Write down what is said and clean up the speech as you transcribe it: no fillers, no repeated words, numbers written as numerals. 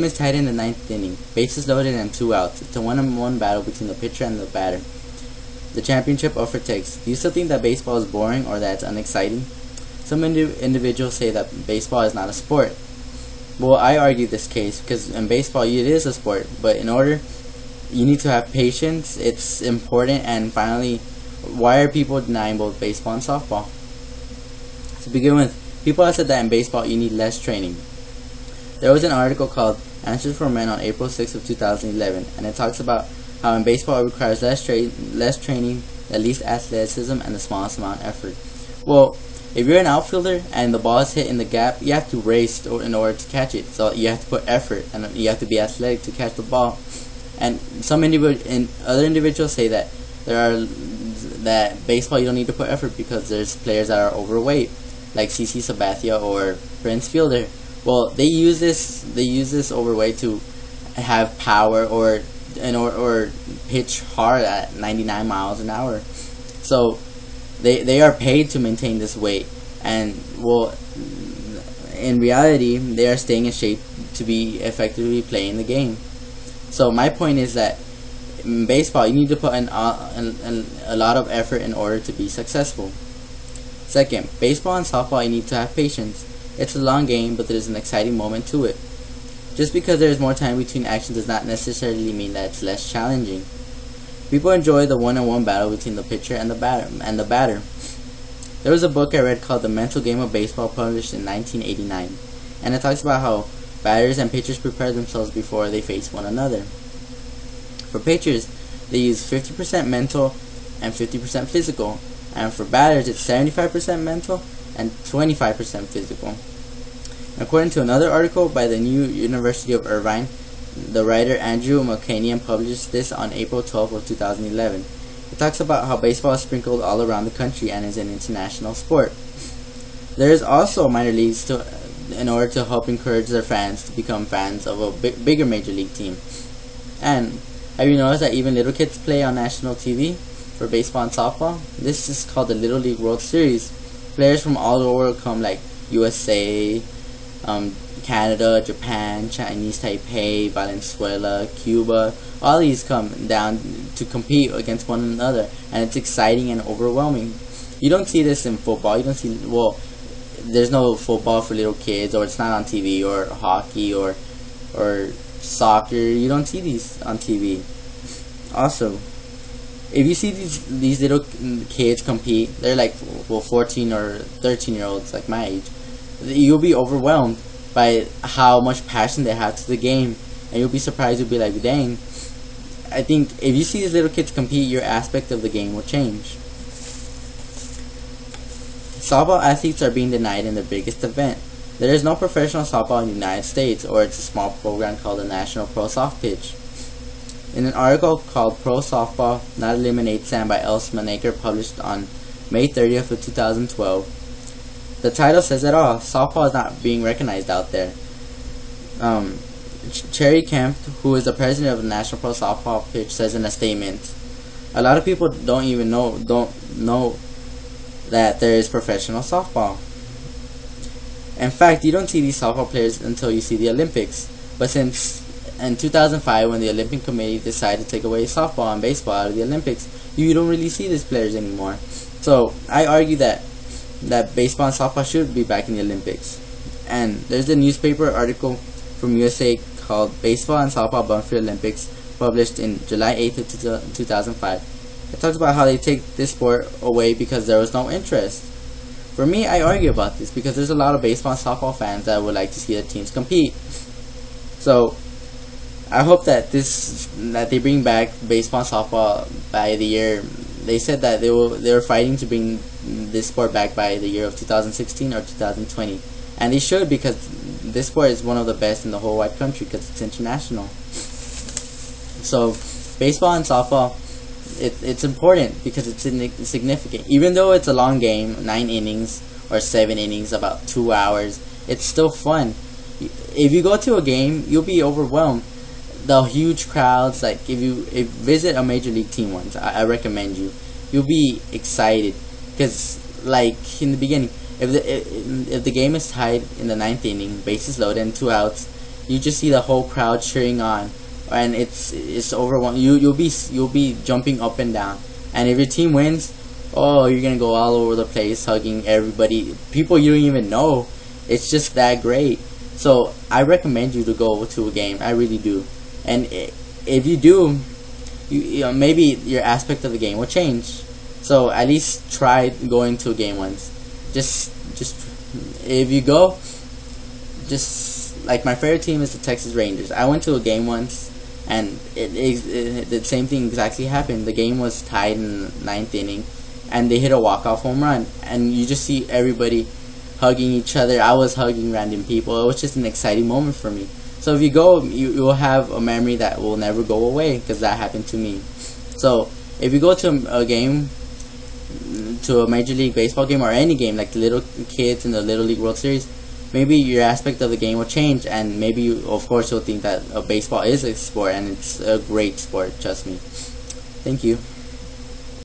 game is tied in the ninth inning, bases loaded and 2 outs. It's a one-on-one battle between the pitcher and the batter. The championship up for takes. Do you still think that baseball is boring or that it's unexciting? Some individuals say that baseball is not a sport. Well, I argue this case because in baseball it is a sport, but in order you need to have patience. It's important. And finally, why are people denying both baseball and softball? To begin with, people have said that in baseball you need less training. There was an article called Answers for Men on April 6th of 2011, and it talks about how in baseball it requires less training, the least athleticism, and the smallest amount of effort. Well, if you're an outfielder and the ball is hit in the gap, you have to race in order to catch it. So you have to put effort and you have to be athletic to catch the ball. And other individuals say that that baseball you don't need to put effort because there's players that are overweight, like CC Sabathia or Prince Fielder. Well, they use this overweight to have power or pitch hard at 99 miles an hour. So they are paid to maintain this weight, and well, in reality they are staying in shape to be effectively playing the game. So my point is that in baseball you need to put in a lot of effort in order to be successful. Second, baseball and softball you need to have patience. It's a long game, but there's an exciting moment to it. Just because there is more time between actions does not necessarily mean that it's less challenging. People enjoy the one-on-one battle between the pitcher and the batter. There was a book I read called The Mental Game of Baseball, published in 1989, and it talks about how batters and pitchers prepare themselves before they face one another. For pitchers, they use 50% mental and 50% physical, and for batters it's 75% mental and 25% physical. According to another article by the New University of Irvine, the writer Andrew McCanian published this on April 12th of 2011. It talks about how baseball is sprinkled all around the country and is an international sport. There is also minor leagues in order to help encourage their fans to become fans of a bigger major league team. And have you noticed that even little kids play on national TV for baseball and softball? This is called the Little League World Series. Players from all over the world come, like USA, Canada, Japan, Chinese Taipei, Venezuela, Cuba. All these come down to compete against one another, and it's exciting and overwhelming. You don't see this in football. You don't see, well, there's no football for little kids, or it's not on TV, or hockey, or soccer. You don't see these on TV. Also, if you see these little kids compete, they're like 14 or 13-year-olds like my age. You'll be overwhelmed by how much passion they have to the game, and you'll be surprised. You'll be like, dang. I think if you see these little kids compete, your aspect of the game will change. Softball athletes are being denied in the biggest event. There is no professional softball in the United States, or it's a small program called the National Pro Soft Pitch. In an article called Pro Softball Not Eliminate Sand by Els Manaker, published on May 30th of 2012, the title says it all. Softball is not being recognized out there. Cherry Kemp, who is the president of the National Pro Softball Pitch, says in a statement, a lot of people don't know that there is professional softball. In fact, you don't see these softball players until you see the Olympics. But since in 2005, when the Olympic Committee decided to take away softball and baseball out of the Olympics, you don't really see these players anymore. So I argue that baseball and softball should be back in the Olympics. And there's a newspaper article from USA called Baseball and Softball Bound for the Olympics, published in July 8th of 2005. It talks about how they take this sport away because there was no interest. For me, I argue about this because there's a lot of baseball and softball fans that would like to see their teams compete. So I hope that they bring back baseball and softball by the year. They said that they were fighting to bring this sport back by the year of 2016 or 2020, and they should, because this sport is one of the best in the whole wide country because it's international. So baseball and softball, it's important because it's significant. Even though it's a long game, 9 innings or 7 innings, about 2 hours, it's still fun. If you go to a game, you'll be overwhelmed. The huge crowds, like if you visit a major league team once, I recommend you'll be excited, because like in the beginning, if the game is tied in the 9th inning, bases loaded and 2 outs, you just see the whole crowd cheering on, and it's overwhelming. You'll be jumping up and down, and if your team wins, oh, you're gonna go all over the place hugging everybody, people you don't even know. It's just that great. So I recommend you to go to a game. I really do. And if you do, you know, maybe your aspect of the game will change. So at least try going to a game once. Just if you go, just like my favorite team is the Texas Rangers. I went to a game once, and the same thing exactly happened. The game was tied in the ninth inning, and they hit a walk-off home run, and you just see everybody hugging each other. I was hugging random people. It was just an exciting moment for me. So if you go, you will have a memory that will never go away, because that happened to me. So if you go to a game, to a Major League Baseball game, or any game like the little kids in the Little League World Series, maybe your aspect of the game will change, and maybe you, of course, you'll think that baseball is a sport, and it's a great sport. Trust me. Thank you.